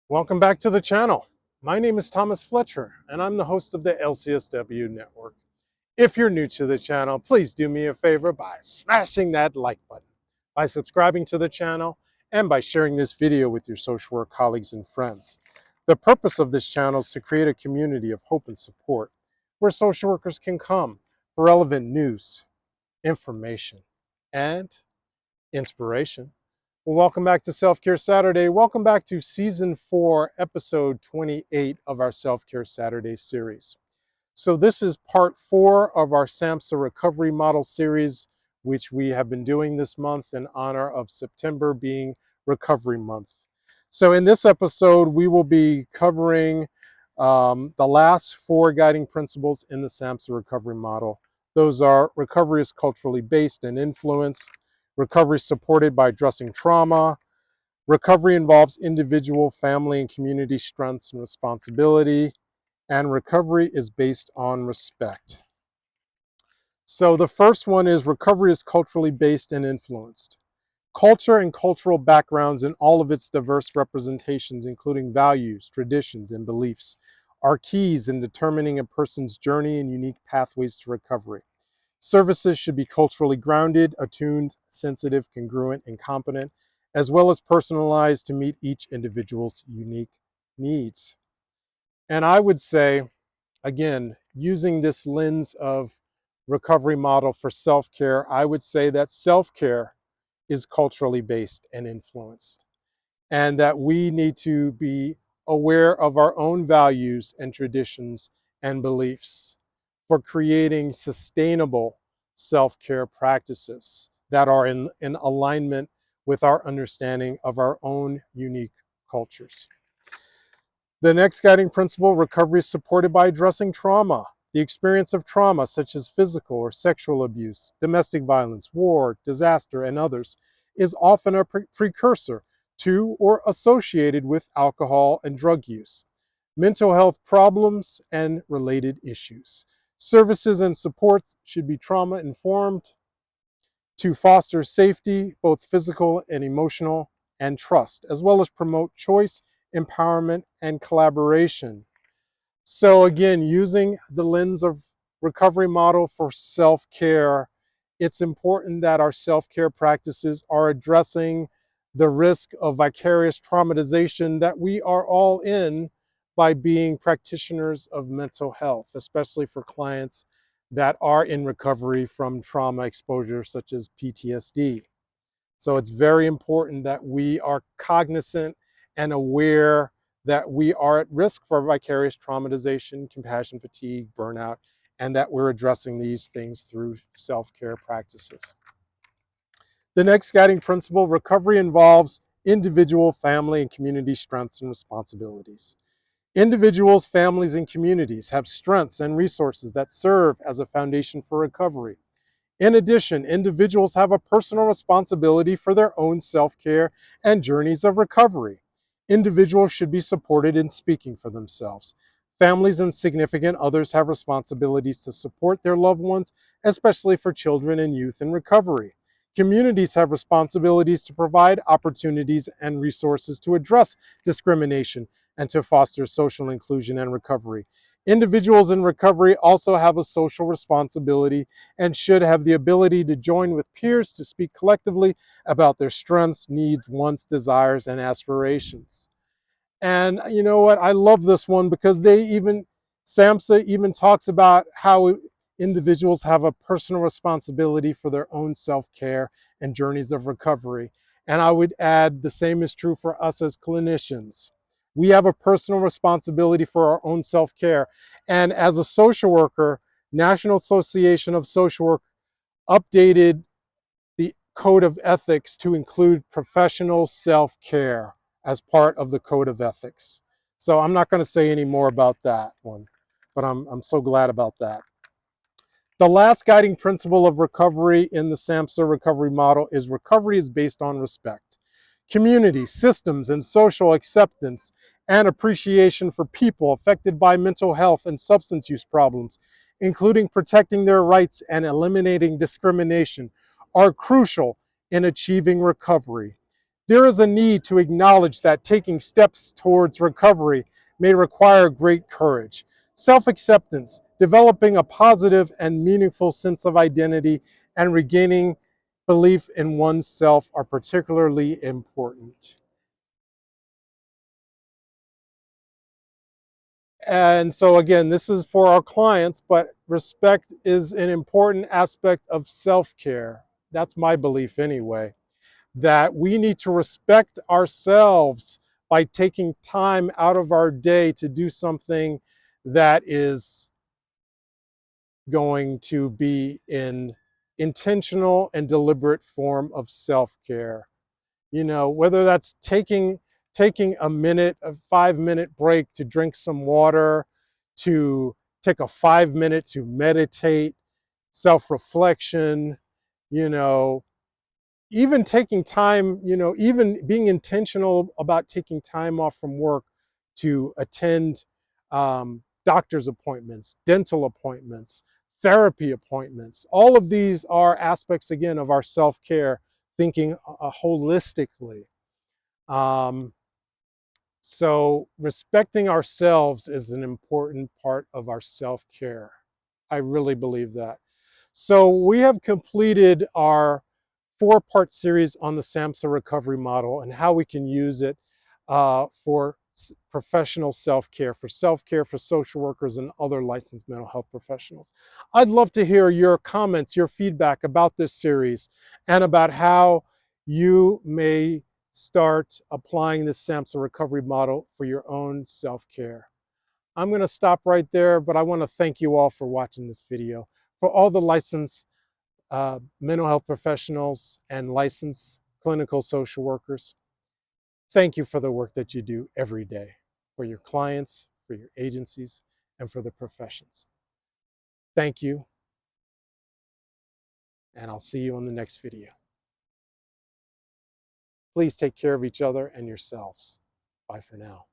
Welcome back to the channel. My name is Thomas Fletcher, and I'm the host of the LCSW network. If you're new to the channel, please do me a favor by smashing that like button, by subscribing to the channel, and by sharing this video with your social work colleagues and friends. The purpose of this channel is to create a community of hope and support where social workers can come for relevant news, information, and inspiration. Well, welcome back to Self-Care Saturday. Welcome back to Season 4, Episode 28 of our Self-Care Saturday series. So this is Part 4 of our SAMHSA Recovery Model series, which we have been doing this month in honor of September being Recovery Month. So in this episode, we will be covering the last 4 guiding principles in the SAMHSA Recovery Model. Those are: recovery is culturally based and influenced, recovery supported by addressing trauma, recovery involves individual, family, and community strengths and responsibility, and recovery is based on respect. So the first one is recovery is culturally based and influenced. Culture and cultural backgrounds in all of its diverse representations, including values, traditions, and beliefs, are keys in determining a person's journey and unique pathways to recovery. Services should be culturally grounded, attuned, sensitive, congruent, and competent, as well as personalized to meet each individual's unique needs. And I would say, again, using this lens of recovery model for self-care, I would say that self-care is culturally based and influenced, and that we need to be aware of our own values and traditions and beliefs for creating sustainable self-care practices that are in alignment with our understanding of our own unique cultures. The next guiding principle: recovery is supported by addressing trauma. The experience of trauma, such as physical or sexual abuse, domestic violence, war, disaster, and others, is often a precursor to or associated with alcohol and drug use, mental health problems, and related issues. Services and supports should be trauma informed to foster safety, both physical and emotional, and trust, as well as promote choice, empowerment, and collaboration. So again, using the lens of recovery model for self-care, it's important that our self-care practices are addressing the risk of vicarious traumatization that we are all in by being practitioners of mental health, especially for clients that are in recovery from trauma exposure such as PTSD. So it's very important that we are cognizant and aware that we are at risk for vicarious traumatization, compassion fatigue, burnout, and that we're addressing these things through self-care practices. The next guiding principle: recovery involves individual, family, and community strengths and responsibilities. Individuals, families, and communities have strengths and resources that serve as a foundation for recovery. In addition, individuals have a personal responsibility for their own self-care and journeys of recovery. Individuals should be supported in speaking for themselves. Families and significant others have responsibilities to support their loved ones, especially for children and youth in recovery. Communities have responsibilities to provide opportunities and resources to address discrimination and to foster social inclusion and recovery. Individuals in recovery also have a social responsibility and should have the ability to join with peers to speak collectively about their strengths, needs, wants, desires, and aspirations. And you know what? I love this one because SAMHSA even talks about how individuals have a personal responsibility for their own self-care and journeys of recovery. And I would add the same is true for us as clinicians. We have a personal responsibility for our own self-care. And as a social worker, National Association of Social Work updated the Code of Ethics to include professional self-care as part of the Code of Ethics. So I'm not going to say any more about that one, but I'm so glad about that. The last guiding principle of recovery in the SAMHSA recovery model is recovery is based on respect. Community, systems, and social acceptance and appreciation for people affected by mental health and substance use problems, including protecting their rights and eliminating discrimination, are crucial in achieving recovery. There is a need to acknowledge that taking steps towards recovery may require great courage. Self-acceptance, developing a positive and meaningful sense of identity, and regaining belief in oneself are particularly important. And so again, this is for our clients, but respect is an important aspect of self-care. That's my belief anyway, that we need to respect ourselves by taking time out of our day to do something that is going to be in intentional and deliberate form of self-care. You know, whether that's taking a minute, a 5-minute break to drink some water, to take a 5 minute to meditate, self-reflection, you know, even taking time, you know, even being intentional about taking time off from work to attend doctor's appointments, dental appointments, therapy appointments. All of these are aspects, again, of our self-care, thinking holistically. Um, so respecting ourselves is an important part of our self-care. I really believe that. So we have completed our 4-part series on the SAMHSA recovery model and how we can use it for professional self-care for social workers and other licensed mental health professionals. I'd love to hear your comments, your feedback about this series and about how you may start applying this SAMHSA recovery model for your own self-care. I'm going to stop right there, but I want to thank you all for watching this video. For all the licensed mental health professionals and licensed clinical social workers, thank you for the work that you do every day for your clients, for your agencies, and for the professions. Thank you, and I'll see you on the next video. Please take care of each other and yourselves. Bye for now.